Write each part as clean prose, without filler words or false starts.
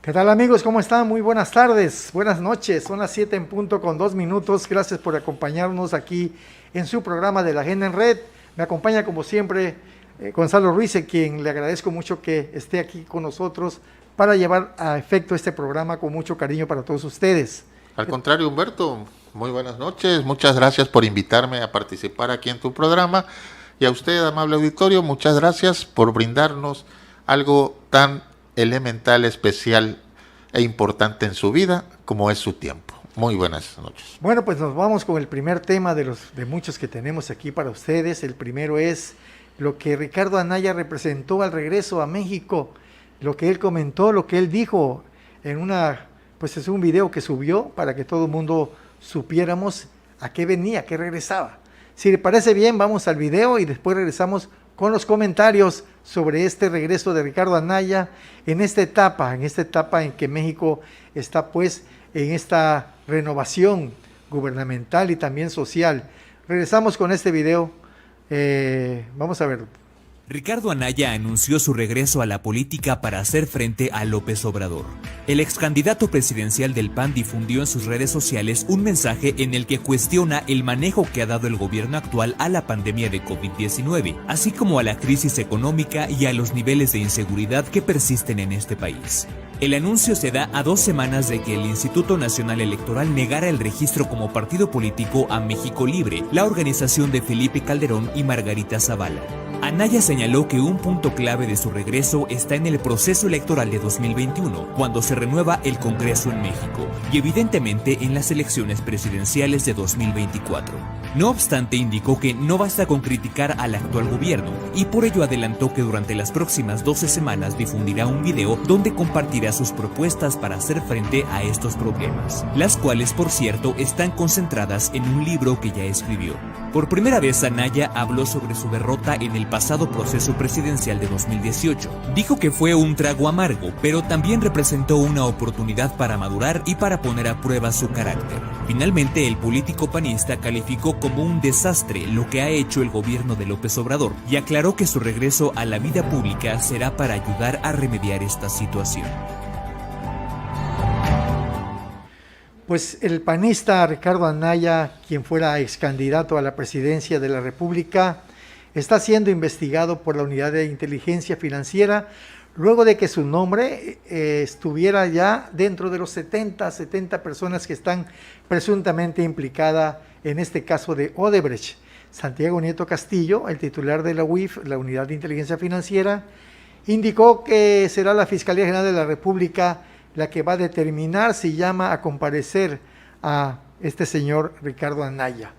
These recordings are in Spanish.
¿Qué tal amigos? ¿Cómo están? Muy buenas tardes, buenas noches. Son las 7 en punto con 2 minutos. Gracias por acompañarnos aquí en su programa de la Agenda en Red. Me acompaña como siempre Gonzalo Ruiz, a quien le agradezco mucho que esté aquí con nosotros para llevar a efecto este programa con mucho cariño para todos ustedes. Al contrario, Humberto, muy buenas noches. Muchas gracias por invitarme a participar aquí en tu programa. Y a usted, amable auditorio, muchas gracias por brindarnos algo tan elemental, especial e importante en su vida como es su tiempo. Muy buenas noches. Bueno, pues nos vamos con el primer tema de muchos que tenemos aquí para ustedes. El primero es lo que Ricardo Anaya representó al regreso a México, lo que él comentó, lo que él dijo pues es un video que subió para que todo el mundo supiéramos a qué venía, a qué regresaba. Si le parece bien, vamos al video y después regresamos con los comentarios sobre este regreso de Ricardo Anaya en esta etapa en que México está pues en esta renovación gubernamental y también social. Regresamos con este video. Vamos a ver. Ricardo Anaya anunció su regreso a la política para hacer frente a López Obrador. El ex candidato presidencial del PAN difundió en sus redes sociales un mensaje en el que cuestiona el manejo que ha dado el gobierno actual a la pandemia de COVID-19, así como a la crisis económica y a los niveles de inseguridad que persisten en este país. El anuncio se da a 2 semanas de que el Instituto Nacional Electoral negara el registro como partido político a México Libre, la organización de Felipe Calderón y Margarita Zavala. Anaya señaló que un punto clave de su regreso está en el proceso electoral de 2021, cuando se renueva el Congreso en México, y evidentemente en las elecciones presidenciales de 2024. No obstante, indicó que no basta con criticar al actual gobierno, y por ello adelantó que durante las próximas 12 semanas difundirá un video donde compartirá sus propuestas para hacer frente a estos problemas, las cuales, por cierto, están concentradas en un libro que ya escribió. Por primera vez, Anaya habló sobre su derrota en el pasado proceso presidencial de 2018. Dijo que fue un trago amargo, pero también representó una oportunidad para madurar y para poner a prueba su carácter. Finalmente, el político panista calificó como un desastre lo que ha hecho el gobierno de López Obrador y aclaró que su regreso a la vida pública será para ayudar a remediar esta situación. Pues el panista Ricardo Anaya, quien fuera ex candidato a la presidencia de la República, está siendo investigado por la Unidad de Inteligencia Financiera luego de que su nombre estuviera ya dentro de los 70 personas que están presuntamente implicadas en este caso de Odebrecht. Santiago Nieto Castillo, el titular de la UIF, la Unidad de Inteligencia Financiera, indicó que será la Fiscalía General de la República la que va a determinar si llama a comparecer a este señor Ricardo Anaya.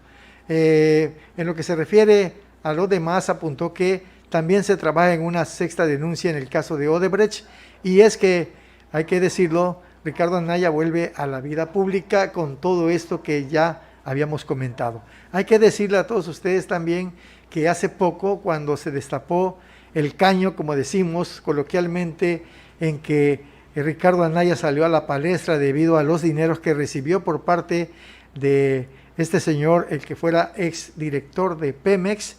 En lo que se refiere a lo demás, apuntó que también se trabaja en una 6ª denuncia en el caso de Odebrecht, y es que, hay que decirlo, Ricardo Anaya vuelve a la vida pública con todo esto que ya habíamos comentado. Hay que decirle a todos ustedes también que hace poco, cuando se destapó el caño, como decimos coloquialmente, en que Ricardo Anaya salió a la palestra debido a los dineros que recibió por parte de este señor, el que fuera ex director de Pemex,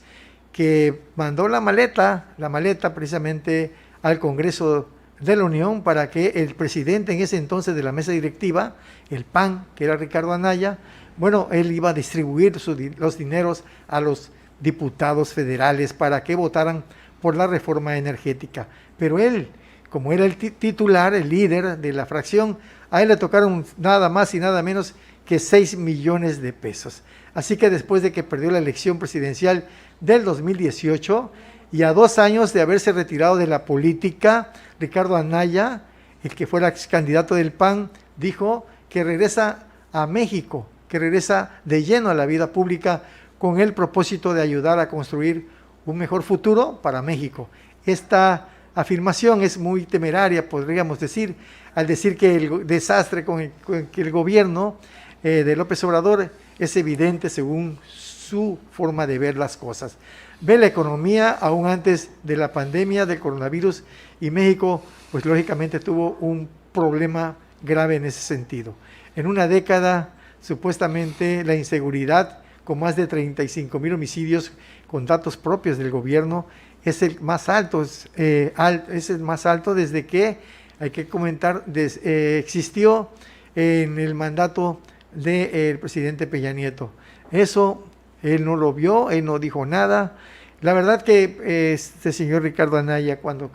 que mandó la maleta precisamente al Congreso de la Unión para que el presidente en ese entonces de la mesa directiva, el PAN, que era Ricardo Anaya, bueno, él iba a distribuir los dineros a los diputados federales para que votaran por la reforma energética. Pero él, como era el titular, el líder de la fracción, a él le tocaron nada más y nada menos que 6 millones de pesos. Así que después de que perdió la elección presidencial del 2018 y a 2 años de haberse retirado de la política, Ricardo Anaya, el que fuera ex candidato del PAN, dijo que regresa a México, que regresa de lleno a la vida pública con el propósito de ayudar a construir un mejor futuro para México. Esta afirmación es muy temeraria, podríamos decir, al decir que el desastre con que el gobierno de López Obrador es evidente según su forma de ver las cosas. Ve la economía aún antes de la pandemia del coronavirus y México, pues lógicamente tuvo un problema grave en ese sentido. En una década, supuestamente, la inseguridad, con más de 35,000 homicidios con datos propios del gobierno, es el más alto, es el más alto desde que hay que comentar, existió en el mandato del presidente Peña Nieto. Eso él no lo vio, él no dijo nada. La verdad que este señor Ricardo Anaya, cuando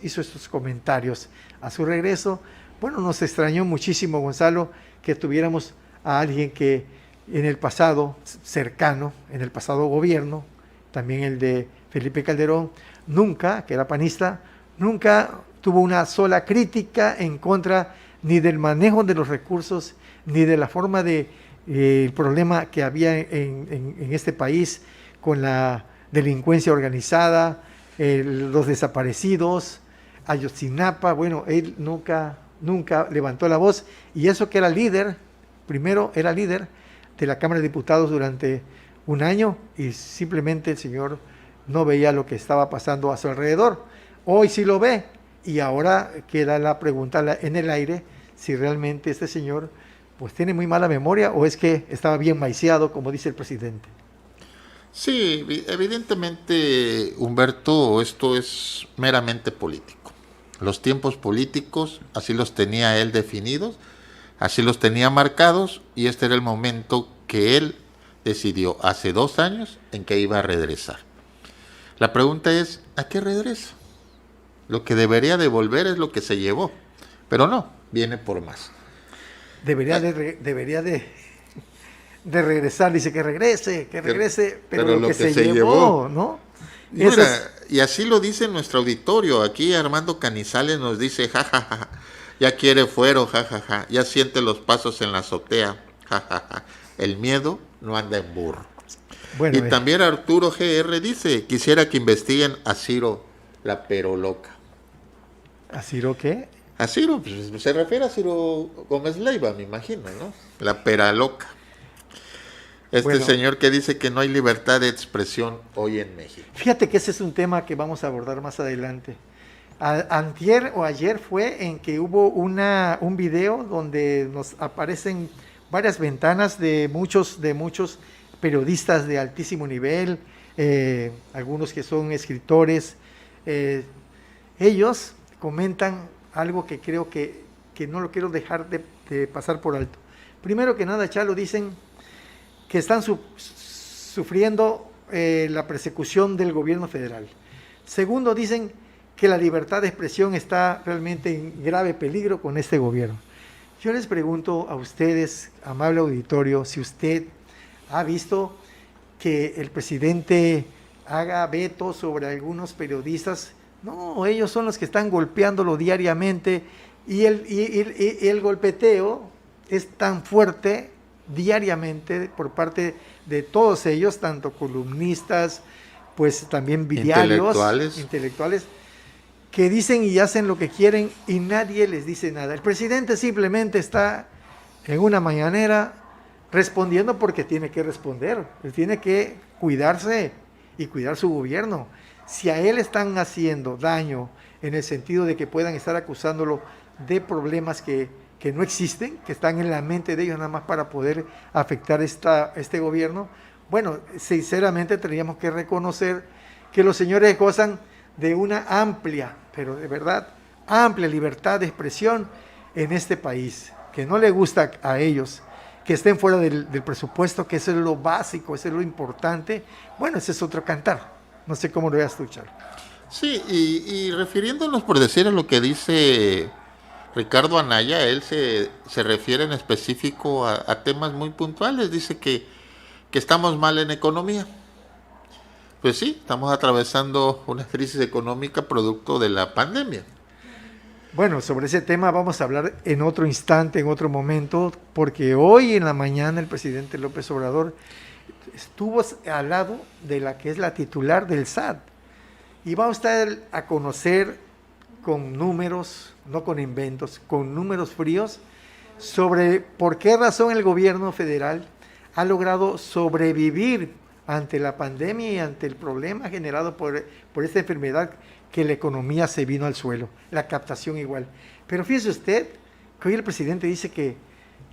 hizo estos comentarios a su regreso, bueno, nos extrañó muchísimo, Gonzalo, que tuviéramos a alguien que en el pasado cercano, en el pasado gobierno, también el de Felipe Calderón, nunca, que era panista, nunca tuvo una sola crítica en contra ni del manejo de los recursos, ni de la forma de el problema que había en este país con la delincuencia organizada, los desaparecidos, Ayotzinapa. Bueno, él nunca levantó la voz, y eso que era líder, primero era líder de la Cámara de Diputados durante un año, y simplemente el señor no veía lo que estaba pasando a su alrededor. Hoy sí lo ve, y ahora queda la pregunta en el aire, si realmente este señor pues tiene muy mala memoria o es que estaba bien maiciado, como dice el presidente. Sí, evidentemente, Humberto, esto es meramente político. Los tiempos políticos, así los tenía él definidos, así los tenía marcados, y este era el momento que él decidió hace 2 años en que iba a regresar. La pregunta es, ¿a qué regresa? Lo que debería devolver es lo que se llevó, pero no, viene por más. Debería de regresar, dice que regrese, pero lo que se llevó, ¿no? Y así lo dice nuestro auditorio. Aquí Armando Canizales nos dice, jajaja, ya quiere fuero, jajaja, ya siente los pasos en la azotea, jajaja, el miedo no anda en burro. Bueno, y también Arturo GR dice, quisiera que investiguen a Ciro la peroloca. ¿A Ciro qué? A Ciro, pues, se refiere a Ciro Gómez Leiva, me imagino, ¿no? La peraloca. Señor que dice que no hay libertad de expresión hoy en México. Fíjate que ese es un tema que vamos a abordar más adelante. Antier o ayer fue en que hubo un video donde nos aparecen varias ventanas de muchos periodistas de altísimo nivel, algunos que son escritores. Ellos comentan algo que creo que no lo quiero dejar de pasar por alto. Primero que nada, Chalo, dicen que están sufriendo la persecución del gobierno federal. Segundo, dicen que la libertad de expresión está realmente en grave peligro con este gobierno. Yo les pregunto a ustedes, amable auditorio, si usted ha visto que el presidente haga veto sobre algunos periodistas. No, ellos son los que están golpeándolo diariamente, y el golpeteo es tan fuerte diariamente por parte de todos ellos, tanto columnistas, pues también diarios, intelectuales, que dicen y hacen lo que quieren y nadie les dice nada. El presidente simplemente está en una mañanera respondiendo porque tiene que responder, él tiene que cuidarse y cuidar su gobierno. Si a él están haciendo daño en el sentido de que puedan estar acusándolo de problemas que no existen, que están en la mente de ellos nada más para poder afectar este gobierno, bueno, sinceramente tendríamos que reconocer que los señores gozan de una amplia, pero de verdad, amplia libertad de expresión en este país, que no le gusta a ellos que estén fuera del presupuesto, que eso es lo básico, eso es lo importante. Bueno, ese es otro cantar. No sé cómo lo voy a escuchar. Sí, y refiriéndonos, por decir, a lo que dice Ricardo Anaya, él se refiere en específico a temas muy puntuales. Dice que estamos mal en economía. Pues sí, estamos atravesando una crisis económica producto de la pandemia. Bueno, sobre ese tema vamos a hablar en otro instante, en otro momento, porque hoy en la mañana el presidente López Obrador estuvo al lado de la que es la titular del SAT, y vamos a conocer con números, no con inventos, con números fríos, sobre por qué razón el gobierno federal ha logrado sobrevivir ante la pandemia y ante el problema generado por esta enfermedad, que la economía se vino al suelo, la captación igual. Pero fíjese usted que hoy el presidente dice que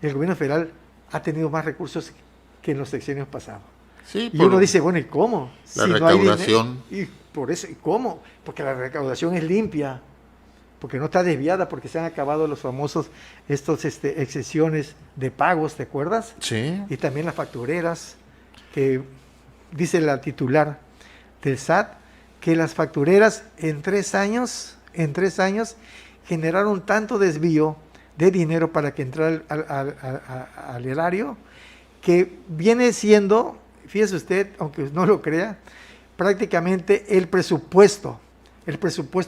el gobierno federal ha tenido más recursos que en los sexenios pasados. Sí, y uno dice, bueno, ¿y cómo? La recaudación. No y por eso, ¿y cómo? Porque la recaudación es limpia. porque no está desviada, porque se han acabado los famosos, excepciones de pagos, ¿te acuerdas? Sí. Y también las factureras, que dice la titular del SAT, que las factureras en 3 años, generaron tanto desvío de dinero para que entrara al erario, que viene siendo, fíjese usted, aunque no lo crea, prácticamente el presupuesto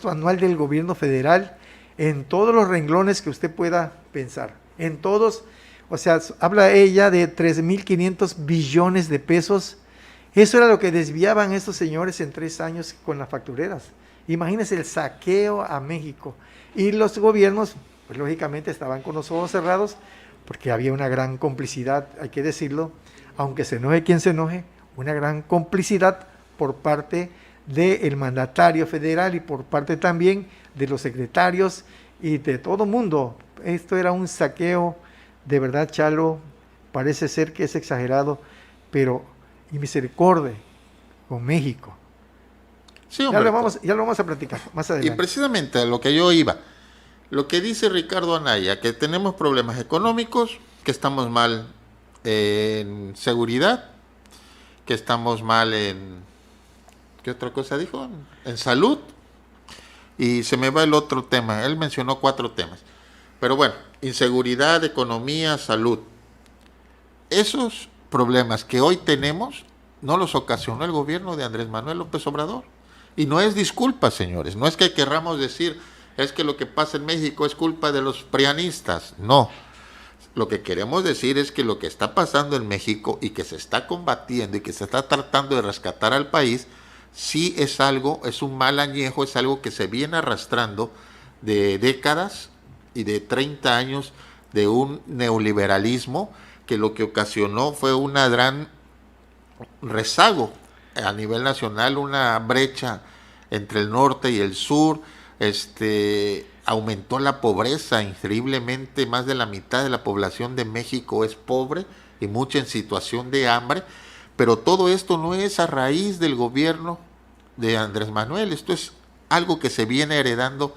anual del gobierno federal en todos los renglones que usted pueda pensar, en todos, o sea, habla ella de 3.500 billones de pesos. Eso era lo que desviaban estos señores en 3 años con las factureras. Imagínense el saqueo a México. Y los gobiernos, pues lógicamente estaban con los ojos cerrados, porque había una gran complicidad, hay que decirlo, aunque se enoje quien se enoje, una gran complicidad por parte del mandatario federal y por parte también de los secretarios y de todo mundo. Esto era un saqueo, de verdad, Chalo, parece ser que es exagerado, pero y misericordia con México. Sí, ya lo vamos a platicar más adelante. Y precisamente a lo que yo iba, lo que dice Ricardo Anaya, que tenemos problemas económicos, que estamos mal en seguridad, que estamos mal en... ¿Qué otra cosa dijo? En salud. Y se me va el otro tema. Él mencionó 4 temas. Pero bueno, inseguridad, economía, salud. Esos problemas que hoy tenemos no los ocasionó el gobierno de Andrés Manuel López Obrador. Y no es disculpa, señores. No es que querramos decir, es que lo que pasa en México es culpa de los prianistas. No. Lo que queremos decir es que lo que está pasando en México y que se está combatiendo y que se está tratando de rescatar al país, sí es algo, es un mal añejo, es algo que se viene arrastrando de décadas y de 30 años de un neoliberalismo que lo que ocasionó fue una gran rezago a nivel nacional, una brecha entre el norte y el sur, aumentó la pobreza increíblemente, más de la mitad de la población de México es pobre y mucha en situación de hambre. Pero todo esto no es a raíz del gobierno de Andrés Manuel, esto es algo que se viene heredando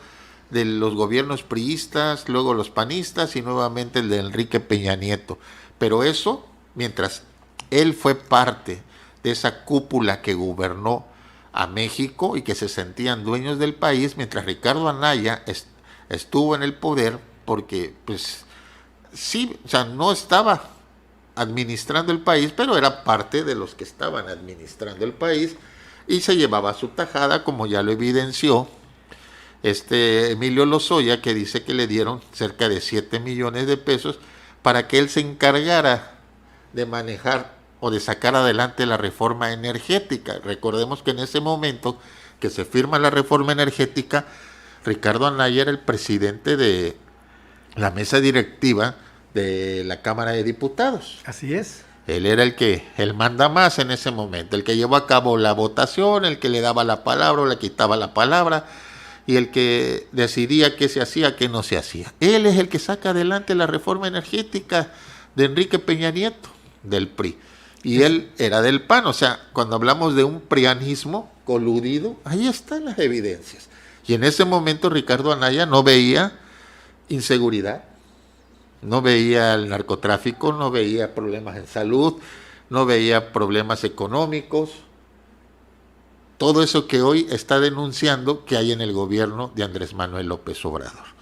de los gobiernos priistas, luego los panistas y nuevamente el de Enrique Peña Nieto. Pero eso, mientras él fue parte de esa cúpula que gobernó a México y que se sentían dueños del país, mientras Ricardo Anaya estuvo en el poder, porque pues sí, o sea, no estaba administrando el país, pero era parte de los que estaban administrando el país y se llevaba su tajada, como ya lo evidenció Emilio Lozoya, que dice que le dieron cerca de 7 millones de pesos para que él se encargara de manejar o de sacar adelante la reforma energética. Recordemos que en ese momento que se firma la reforma energética, Ricardo Anaya era el presidente de la mesa directiva de la Cámara de Diputados. Así es. Él era el manda más en ese momento, el que llevó a cabo la votación, el que le daba la palabra o le quitaba la palabra y el que decidía qué se hacía, qué no se hacía. Él es el que saca adelante la reforma energética de Enrique Peña Nieto, del PRI. Y él era del PAN, o sea, cuando hablamos de un prianismo coludido, ahí están las evidencias. Y en ese momento Ricardo Anaya no veía inseguridad, no veía el narcotráfico, no veía problemas en salud, no veía problemas económicos, todo eso que hoy está denunciando que hay en el gobierno de Andrés Manuel López Obrador.